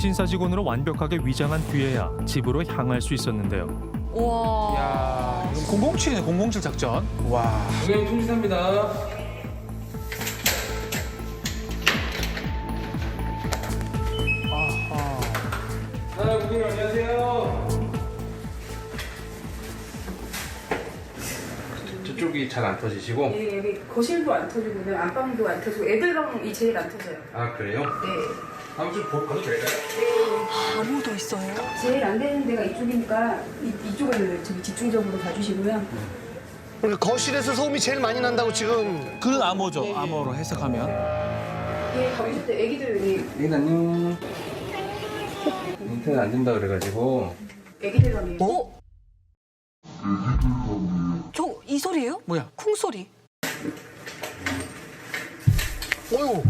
무신사 직원으로 완벽하게 위장한 뒤에야 집으로 향할 수 있었는데요. 우와. 야, 이건 007이네, 007 작전. 와. 고객님 통지사입니다. 아하. 고객님 안녕하세요. 저쪽이 잘 안 터지시고. 예, 여기 거실도 안 터지고 안방도 안 터지고 애들방이 제일 안 터져요. 아 그래요? 네. 한번 좀 봐도 될까요? 아무도 있어요? 제일 안 되는 데가 이쪽이니까 이쪽을 좀 집중적으로 봐주시고요. 그러니까 거실에서 소음이 제일 많이 난다고 지금. 그건 암호죠, 암호로 해석하면. 예, 거기서 때 애기들 고객님 안녕. 인터넷 안 된다 그래가지고. 애기들 방이에요. 어? 저 이 소리예요? 뭐야? 쿵 소리. 어휴,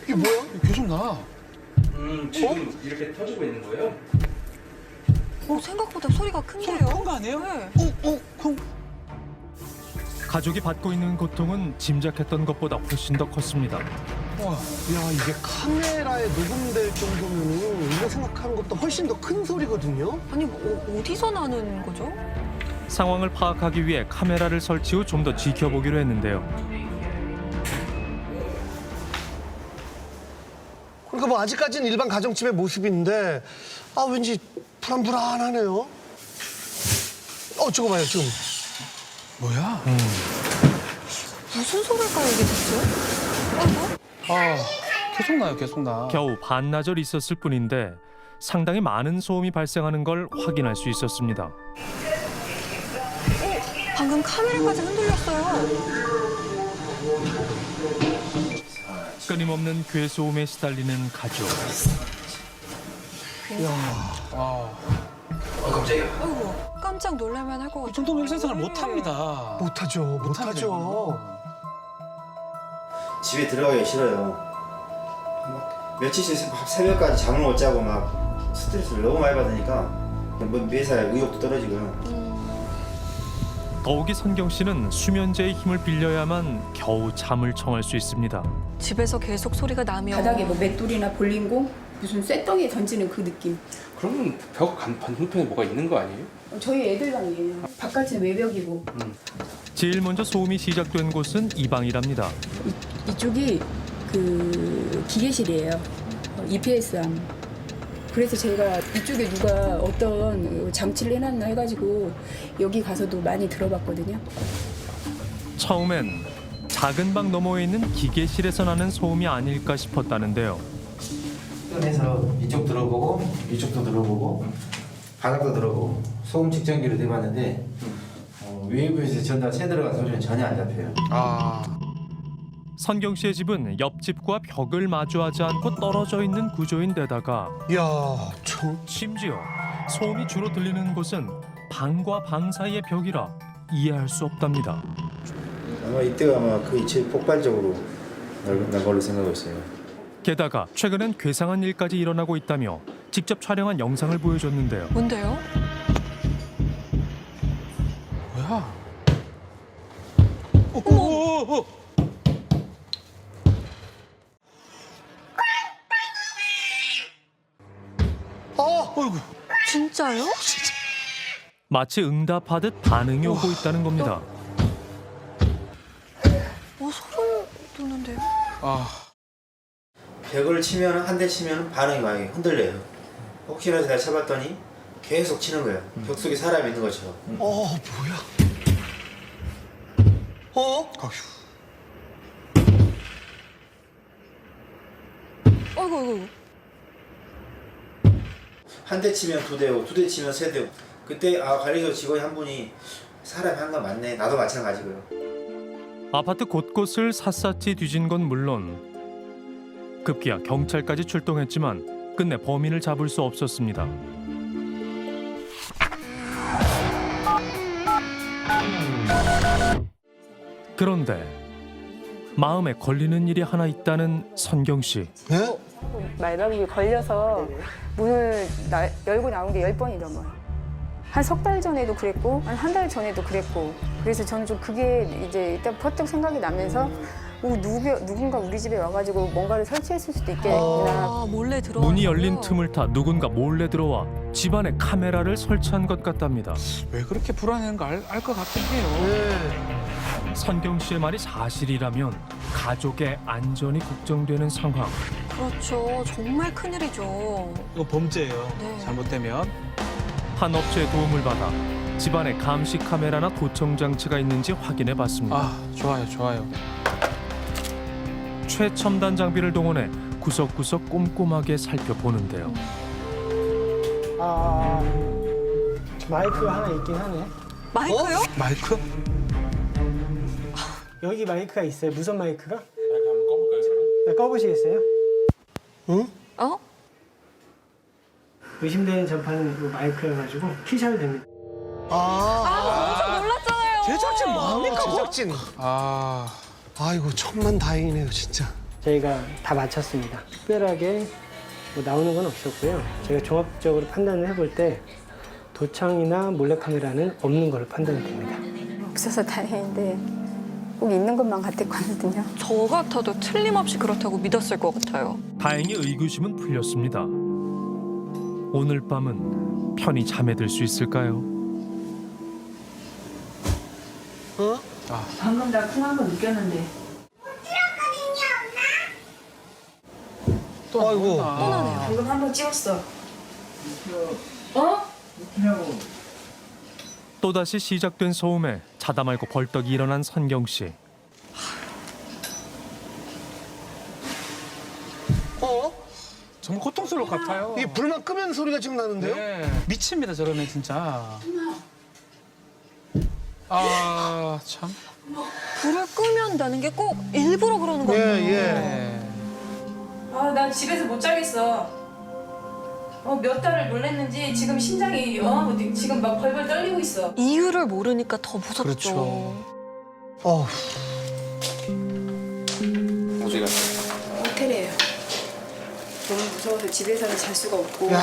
이게 뭐야? 계속 나. 지금 이렇게 터지고 있는 거예요? 생각보다 소리가 큰데요? 큰 거 아니에요? 네. 쿵. 가족이 받고 있는 고통은 짐작했던 것보다 훨씬 더 컸습니다. 와. 야, 이게 카메라에 녹음될 정도면은 우리가 생각하는 것도 훨씬 더 큰 소리거든요. 아니 뭐, 어디서 나는 거죠? 상황을 파악하기 위해 카메라를 설치 후 좀 더 지켜보기로 했는데요. 그러니까 뭐 아직까지는 일반 가정집의 모습인데 왠지 불안불안하네요. 저거 봐요, 지금. 뭐야? 무슨 소리일까요 이게 대체? 아이고. 계속 나요, 계속 나. 겨우 반나절 있었을 뿐인데 상당히 많은 소음이 발생하는 걸 확인할 수 있었습니다. 방금 카메라까지 흔들렸어요. 끊임없는 괴소음에 시달리는 가족. 아이고 깜짝 놀라면 할 것 같아요. 이 정도면 생각을 못 합니다. 못하죠. 집에 들어가기 싫어요. 막 며칠씩 새벽까지 잠을 못 자고 막 스트레스를 너무 많이 받으니까 뭐 매사에 의욕도 떨어지고요. 더욱이 선경 씨는 수면제의 힘을 빌려야만 겨우 잠을 청할 수 있습니다. 집에서 계속 소리가 나면 바닥에 뭐 맷돌이나 볼링공 무슨 쇳덩이에 던지는 그 느낌. 그러면 벽 반대편에 뭐가 있는 거 아니에요? 저희 애들 방이에요. 바깥은 외벽이고 제일 먼저 소음이 시작된 곳은 이 방이랍니다. 이쪽이 그 기계실이에요. EPS함. 그래서 제가 이쪽에 누가 어떤 장치를 해놨나 해가지고 여기 가서도 많이 들어봤거든요. 처음엔 작은 방 너머에 있는 기계실에서 나는 소음이 아닐까 싶었다는데요. 꺼내서 이쪽 들어보고 이쪽도 들어보고 바닥도 들어보고 소음 측정기를 대봤는데 외부에서 전달 새 들어간 소리는 전혀 안 잡혀요. 선경 씨의 집은 옆집과 벽을 마주하지 않고 떨어져 있는 구조인데다가 야, 참. 심지어 소음이 주로 들리는 곳은 방과 방 사이의 벽이라 이해할 수 없답니다. 아마 이때가 아마 거의 제일 폭발적으로 난 걸로 생각하고 있어요. 게다가 최근엔 괴상한 일까지 일어나고 있다며 직접 촬영한 영상을 보여줬는데요. 뭔데요? 뭐야? 어이구. 진짜요? 마치 응답하듯 반응이 오고 있다는 겁니다. 소름 돋는데요? 벽을 치면 한 대 치면 반응이 많이 흔들려요. 혹시나 내가 쳐봤더니 계속 치는 거예요. 벽 속에 사람이 있는 것처럼. 뭐야? 아이고. 한 대 치면 두 대고 두 대 치면 세 대고. 그때 관리소 직원이 한 분이 사람이 한 건 맞네. 나도 마찬가지고요. 아파트 곳곳을 샅샅이 뒤진 건 물론 급기야 경찰까지 출동했지만 끝내 범인을 잡을 수 없었습니다. 그런데 마음에 걸리는 일이 하나 있다는 선경 씨. 네? 말바국에 걸려서 문을 열고 나온 게 10번이 넘어요. 한 석 달 전에도 그랬고 한 달 전에도 그랬고 그래서 저는 좀 그게 이제 일단 퍼뜩 생각이 나면서 누군가 우리 집에 와가지고 뭔가를 설치했을 수도 있겠구나. 아, 몰래 들어. 문이 열린 틈을 타 누군가 몰래 들어와 집안에 카메라를 설치한 것 같답니다. 왜 그렇게 불안해하는가 알 것 같긴 해요. 네. 선경 씨의 말이 사실이라면 가족의 안전이 걱정되는 상황. 그렇죠. 정말 큰일이죠. 이거 범죄예요. 네. 잘못되면. 한 업체의 도움을 받아 집안에 감시 카메라나 도청 장치가 있는지 확인해 봤습니다. 아, 좋아요, 좋아요. 최첨단 장비를 동원해 구석구석 꼼꼼하게 살펴보는데요. 아, 마이크가 하나 있긴 하네. 마이크요? 마이크? 여기 마이크가 있어요. 무선 마이크가? 네, 꺼보시겠어요? 어? 의심되는 전파는 이 마이크여가지고 키셔도 됩니다. 깜짝 놀랐잖아요. 제작진 뭐합니까, 제작진? 아, 아이고, 천만 다행이네요, 진짜. 저희가 다 마쳤습니다. 특별하게 뭐 나오는 건 없었고요. 제가 종합적으로 판단을 해볼 때 도청이나 몰래카메라는 없는 걸로 판단이 됩니다. 없어서 다행인데 꼭 있는 것만 같았거든요. 저 같아도 틀림없이 그렇다고 믿었을 것 같아요. 다행히 의구심은 풀렸습니다. 오늘 밤은 편히 잠에 들 수 있을까요? 방금 나 쿵한 거 느꼈는데. 또 아이고. 나오나. 방금 한 번 찍었어. 또다시 시작된 소음에 자다 말고 벌떡 일어난 선경 씨. 정말 고통스러울 것 같아요. 이게 불만 끄면 소리가 지금 나는데요? 네, 미칩니다, 저러면 진짜. 아, 참. 불을 끄면 나는 게 꼭 일부러 그러는 거 예, 같아요. 예. 네. 아, 나 집에서 못 자겠어. 몇 달을 놀랬는지 지금 심장이 지금 막 벌벌 떨리고 있어. 이유를 모르니까 더 무섭죠. 그렇죠. 어우, 어디 갔어요? 호텔이에요. 너무 무서워서 집에서는 잘 수가 없고 야.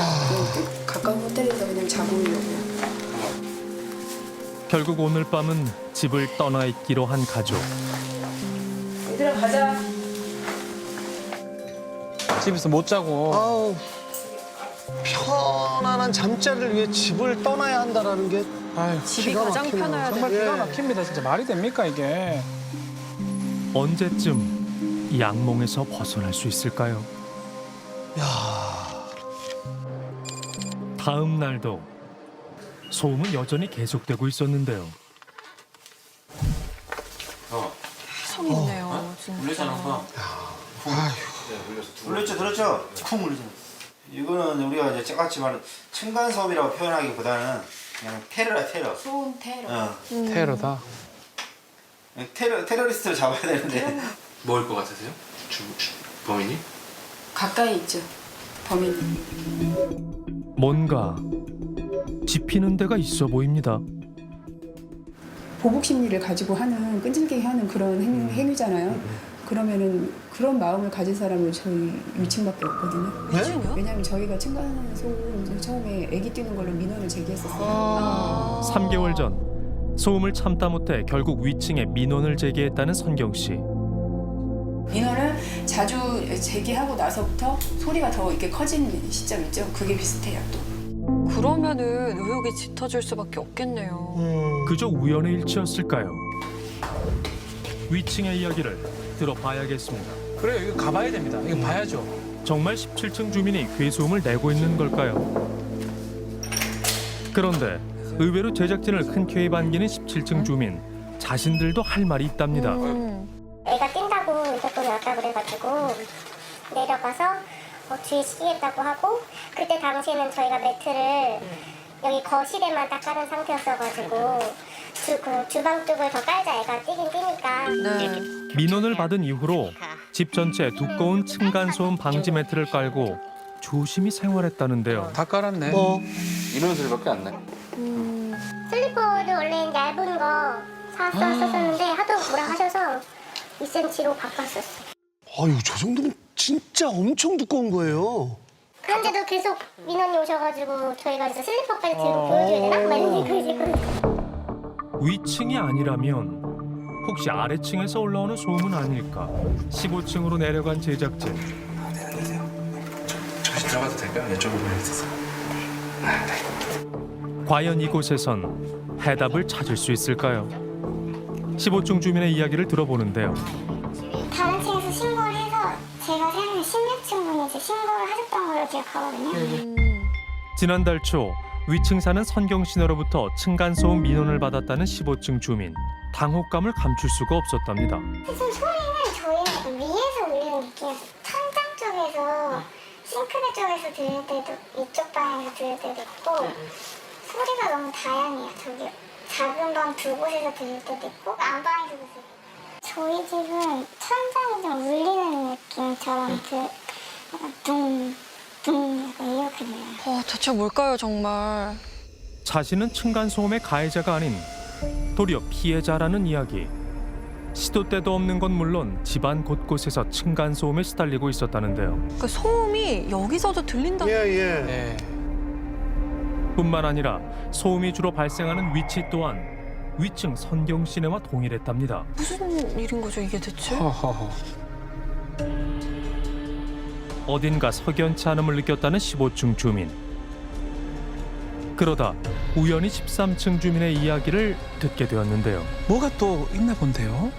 그냥 가까운 호텔에서 그냥 자고 오려고요. 결국 오늘 밤은 집을 떠나 있기로 한 가족. 얘들아, 가자. 집에서 못 자고. 아우. 편안한 잠자리를 위해 집을 떠나야 한다라는 게 아유, 집이 기가 가장 막히네요. 편해야 정말 돼. 기가 막힙니다. 진짜 말이 됩니까, 이게? 언제쯤 이 악몽에서 벗어날 수 있을까요? 다음 날도 소음은 여전히 계속되고 있었는데요. 계속 있네요, 진짜. 울렸죠, 들었죠? 쿵 울리죠. 이거는 우리가 이제 똑같이 말하는 층간 소음이라고 표현하기보다는 그냥 테러야, 테러. 소음 테러. 테러다. 테러리스트를 잡아야 되는데. 뭐일 것 같으세요? 범인이? 가까이 있죠. 범인이. 뭔가 짚히는 데가 있어 보입니다. 보복 심리를 가지고 하는 끈질기게 하는 그런 행위잖아요. 그러면은 그런 마음을 가진 사람은 저희 위층밖에 없거든요. 위층이요? 왜냐하면 저희가 층간소음 처음에 애기 뛰는 걸로 민원을 제기했었어요. 3개월 전 소음을 참다 못해 결국 위층에 민원을 제기했다는 선경 씨. 민원을 자주 제기하고 나서부터 소리가 더 이렇게 커진 시점 있죠. 그게 비슷해요 또. 그러면은 의혹이 짙어질 수밖에 없겠네요. 그저 우연의 일치였을까요? 위층의 이야기를 들어봐야겠습니다. 그래요, 이거 가봐야 됩니다. 이거 봐야죠. 정말 17층 주민이 괴소음을 내고 있는 걸까요? 그런데 의외로 제작진을 흔쾌히 반기는 17층 주민. 자신들도 할 말이 있답니다. 애가 뛴다고 인터폰이 왔다 그래가지고 내려가서 주의 시키겠다고 하고, 그때 당시에는 저희가 매트를 여기 거실에만 딱 깔은 상태였어가지고 그 주방 쪽을 더 깔자, 애가 뛰긴 뛰니까. 네. 민원을 받은 이후로 집 전체에 두꺼운 층간소음 방지 매트를 깔고 조심히 생활했다는데요. 다 깔았네. 이런 소리밖에 안 나요? 슬리퍼도 원래 얇은 거 샀었는데 하도 뭐라 하셔서 2cm로 바꿨었어. 아유, 저 정도면 진짜 엄청 두꺼운 거예요. 그런데도 계속 민원이 오셔가지고 저희가 이제 슬리퍼까지 들고 보여줘야 되나? 막 이런 생각이 들고. 위층이 아니라면 혹시 아래층에서 올라오는 소음은 아닐까? 15층으로 내려간 제작진. 잠시 들어가도 될까요? 여쭤보고 있어서. 과연 이곳에선 해답을 찾을 수 있을까요? 15층 주민의 이야기를 들어보는데요. 다른 층에서 신고를 해서 제가 생각하는 16층 분이 이제 신고를 하셨던 걸로 기억하거든요. 지난달 초 위층 사는 선경 씨로부터 층간소음 민원을 받았다는 15층 주민. 당혹감을 감출 수가 없었답니다. 좀 소리는 저희는 위에서 울리는 느낌이었어요. 천장 쪽에서 싱크대 쪽에서 들릴 때도 이쪽 방에서 들릴 때도 있고 소리가 너무 다양해요. 저기 작은 방 두 곳에서 들릴 때도 있고 안방에서 들릴 때도 있고 저희 집은 천장이 좀 울리는 느낌처럼 둥둥 약간 이렇게 들려요. 대체 뭘까요, 정말? 자신은 층간소음의 가해자가 아닌 도리어 피해자라는 이야기. 시도 때도 없는 건 물론 집안 곳곳에서 층간소음에 시달리고 있었다는데요. 그 소음이 여기서도 들린다. 예. 네. 뿐만 아니라 소음이 주로 발생하는 위치 또한 위층 선경 시내와 동일했답니다. 무슨 일인 거죠, 이게 대체? 허허허. 어딘가 석연치 않음을 느꼈다는 15층 주민. 그러다 우연히 13층 주민의 이야기를 듣게 되었는데요. 뭐가 또 있나 본데요?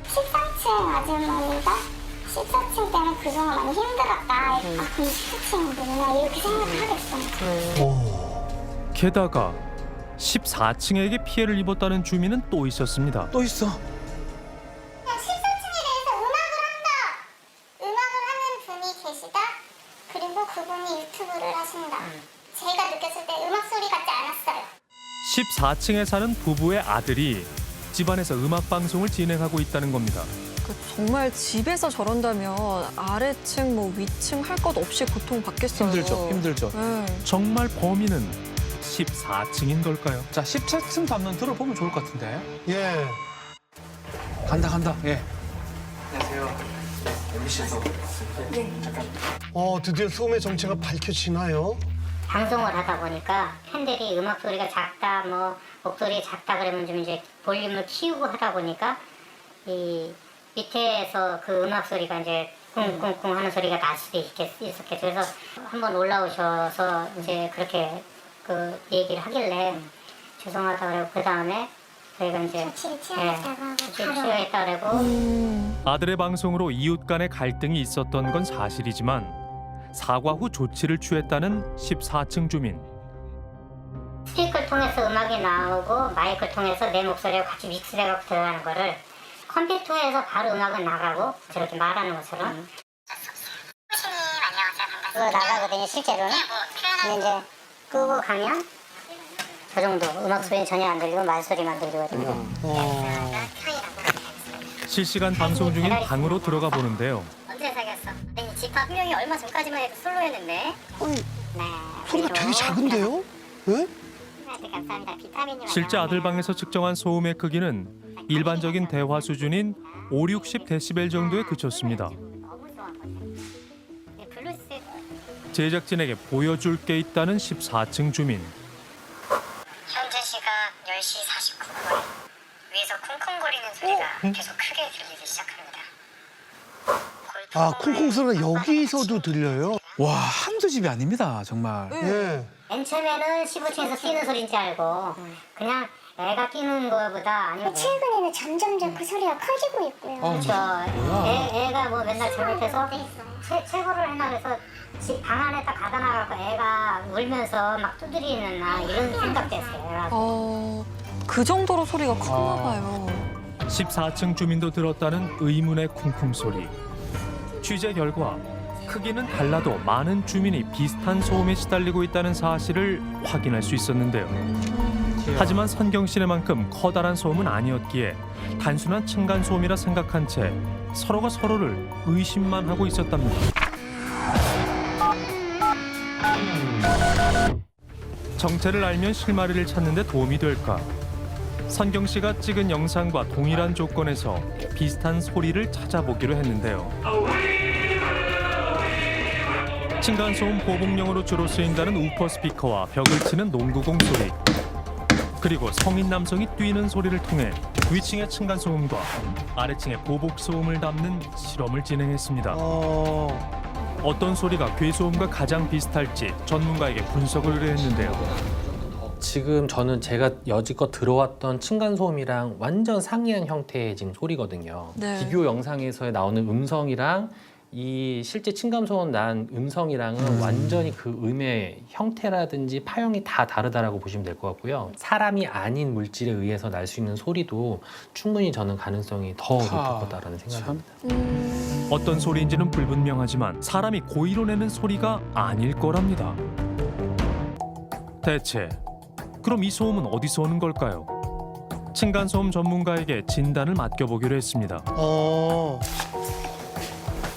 13층 아주머니가 14층 때문에 그동안 많이 힘들었다. 그럼 14층이구나 이렇게 생각을 하겠어요. 게다가 14층에게 피해를 입었다는 주민은 또 있었습니다. 또 있어. 14층에 대해서 음악을 하는 분이 계시다. 그리고 그분이 유튜브를 하신다. 제가 느꼈을 때 음악 소리 같지 않았어요. 14층에 사는 부부의 아들이 집안에서 음악 방송을 진행하고 있다는 겁니다. 정말 집에서 저런다면 아래층, 위층 할 것 없이 고통받겠어요. 힘들죠. 네. 정말 범인은 14층인 걸까요? 자, 17층도 한번 들어보면 좋을 것 같은데. 예. 간다. 예. 안녕하세요. MBC에서 드디어 소음의 정체가 밝혀지나요? 방송을 하다 보니까 팬들이 음악 소리가 작다, 목소리 작다 그러면 좀 이제 볼륨을 키우고 하다 보니까 이 밑에서 그 음악 소리가 이제 쿵쿵쿵 하는 소리가 날 수도 있었겠죠. 그래서 한번 올라오셔서 이제 그렇게 그 얘기를 하길래 죄송하다 그러고 그 다음에 저희가 이제 조치를 취하겠다 그러고 아들의 방송으로 이웃 간의 갈등이 있었던 건 사실이지만 사과 후 조치를 취했다는 14층 주민. 스피커를 통해서 음악이 나오고 마이크를 통해서 내 목소리하고 같이 믹스되고 들어가는 거를 컴퓨터에서 바로 음악은 나가고 저렇게 말하는 것처럼 그거 나가거든요 실제로는. 근데 이제 끄고 가면 저 정도 음악 소리는 전혀 안 들리고 말소리만 들리거든요. 실시간 방송 중인 방으로 들어가 보는데요. 언제 사귀었어? 집합 분명히 얼마 전까지만 해도 솔로였는데. 소리가 되게 작은데요? 예? 감사합니다. 비타민이 실제 아들 방에서 측정한 소음의 크기는 일반적인 대화 수준인 5-60데시벨 정도에 그쳤습니다. 너무 좋아하거든요. 블루스 제작진에게 보여줄 게 있다는 14층 주민. 현재 시각 10시 49분. 위에서 쿵쿵거리는 소리가 계속 크게 들리기 시작합니다. 쿵쿵 소리가 여기서도 들려요? 와, 한두 집이 아닙니다, 정말. 예. 맨 처음에는 15층에서 뛰는 소리인 줄 알고 그냥 애가 뛰는 거보다 아니면 최근에는 점점점 그 소리가 커지고 있고요. 그렇죠. 애가 뭐 맨날 잘못해서 최고를 해나 그래서 집 방 안에 딱 가다 나가고 애가 울면서 막 두드리는 이런 생각됐어요. 그 정도로 소리가 컸나 봐요. 14층 주민도 들었다는 의문의 쿵쿵 소리. 취재 결과 크기는 달라도 많은 주민이 비슷한 소음에 시달리고 있다는 사실을 확인할 수 있었는데요. 하지만 선경 씨네만큼 커다란 소음은 아니었기에 단순한 층간 소음이라 생각한 채 서로가 서로를 의심만 하고 있었답니다. 정체를 알면 실마리를 찾는 데 도움이 될까? 선경 씨가 찍은 영상과 동일한 조건에서 비슷한 소리를 찾아보기로 했는데요. 층간소음 보복용으로 주로 쓰인다는 우퍼 스피커와 벽을 치는 농구공 소리. 그리고 성인 남성이 뛰는 소리를 통해 위층의 층간소음과 아래층의 보복소음을 담는 실험을 진행했습니다. 어떤 소리가 괴소음과 가장 비슷할지 전문가에게 분석을 의뢰했는데요. 지금 저는 제가 여지껏 들어왔던 층간소음이랑 완전 상이한 형태의 지금 소리거든요. 네. 비교 영상에서 나오는 음성이랑 이 실제 층간소음 난 음성이랑은 완전히 그 음의 형태라든지 파형이 다 다르다라고 보시면 될 것 같고요. 사람이 아닌 물질에 의해서 날 수 있는 소리도 충분히 저는 가능성이 더 높을 거다라는 생각입니다. 어떤 소리인지는 불분명하지만 사람이 고의로 내는 소리가 아닐 거랍니다. 대체 그럼 이 소음은 어디서 오는 걸까요? 층간소음 전문가에게 진단을 맡겨보기로 했습니다.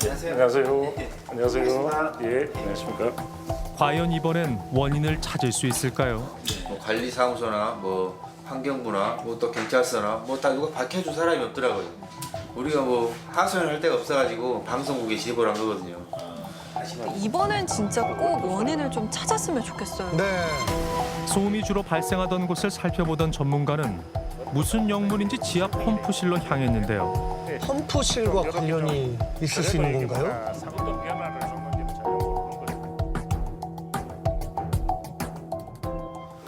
안녕하세요. 안녕하세요. 예, 안녕하십니까. 과연 이번엔 원인을 찾을 수 있을까요? 뭐 관리사무소나 뭐 환경부나 뭐 또 경찰서나 뭐 다 누가 밝혀준 사람이 없더라고요. 우리가 뭐 하소연을 할 데가 없어가지고 방송국에 제보를 한 거거든요. 이번엔 진짜 꼭 원인을 좀 찾았으면 좋겠어요. 네. 소음이 주로 발생하던 곳을 살펴보던 전문가는 무슨 영문인지 지하 펌프실로 향했는데요. 펌프실과 관련이 있을 수 있는 건가요? 상도 변화를 줬는지는 전혀 모르는 거예요.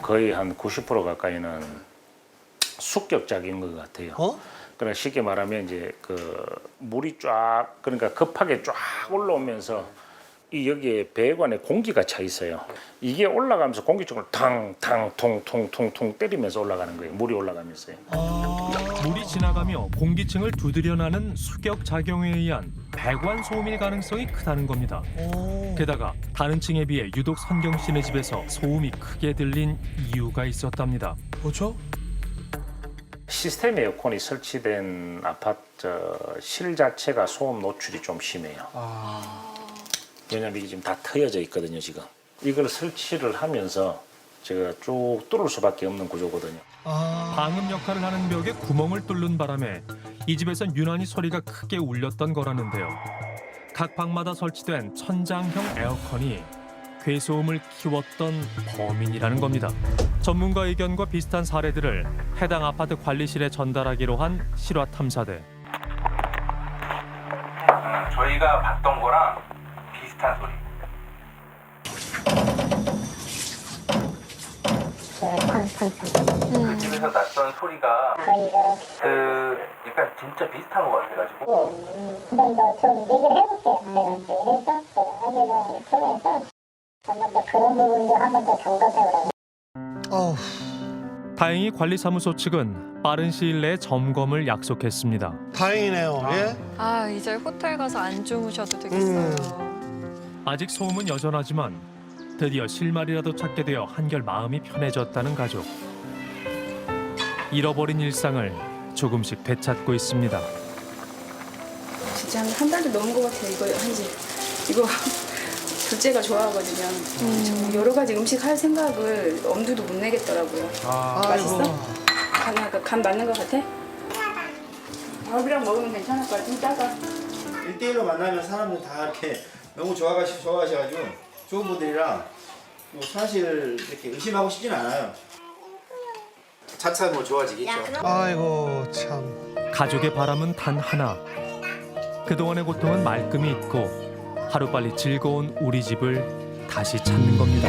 거의 한 90% 가까이는 습격작인 것 같아요. 그러니까 쉽게 말하면 이제 그 물이 쫙 그러니까 급하게 쫙 올라오면서 이 여기에 배관에 공기가 차 있어요. 이게 올라가면서 공기 쪽을 탕탕 통통통통 때리면서 올라가는 거예요. 물이 올라가면서요. 물이 지나가며 공기층을 두드려나는 수격 작용에 의한 배관 소음일 가능성이 크다는 겁니다. 게다가 다른 층에 비해 유독 선경 씨네 집에서 소음이 크게 들린 이유가 있었답니다. 뭐죠? 시스템 에어컨이 설치된 아파트 실 자체가 소음 노출이 좀 심해요. 왜냐면 이게 지금 다 트여져 있거든요, 지금. 이걸 설치를 하면서 제가 쭉 뚫을 수밖에 없는 구조거든요. 방음 역할을 하는 벽에 구멍을 뚫는 바람에 이 집에선 유난히 소리가 크게 울렸던 거라는데요. 각 방마다 설치된 천장형 에어컨이 괴소음을 키웠던 범인이라는 겁니다. 전문가 의견과 비슷한 사례들을 해당 아파트 관리실에 전달하기로 한 실화 탐사대. 저희가 봤던 거랑 비슷한 소리. 그 집에서 났던 소리가 약간 진짜 비슷한 것 같아가지고. 한번 더 좀 얘기를 해볼게요. 그래서 그런 부분도 한 번 더 점검해보라고. 다행히 관리사무소 측은 빠른 시일 내에 점검을 약속했습니다. 다행이네요. 예? 아, 이제 호텔 가서 안 주무셔도 되겠어요. 아직 소음은 여전하지만 드디어 실마리라도 찾게 되어 한결 마음이 편해졌다는 가족. 잃어버린 일상을 조금씩 되찾고 있습니다. 진짜 한 달도 넘은 것 같아요. 이거 한지. 이거 둘째가 좋아하거든요. 정말 여러 가지 음식 할 생각을 엄두도 못 내겠더라고요. 맛있어? 간 맞는 것 같아? 밥이랑 먹으면 괜찮을 것 같아. 짜가. 1대1로 만나면 사람들 다 이렇게 너무 좋아하셔가지고 좋은 분들이랑 뭐 사실 이렇게 의심하고 싶진 않아요. 차차 뭐 좋아지겠죠. 아이고 참. 가족의 바람은 단 하나. 그동안의 고통은 말끔히 잊고 하루빨리 즐거운 우리 집을 다시 찾는 겁니다.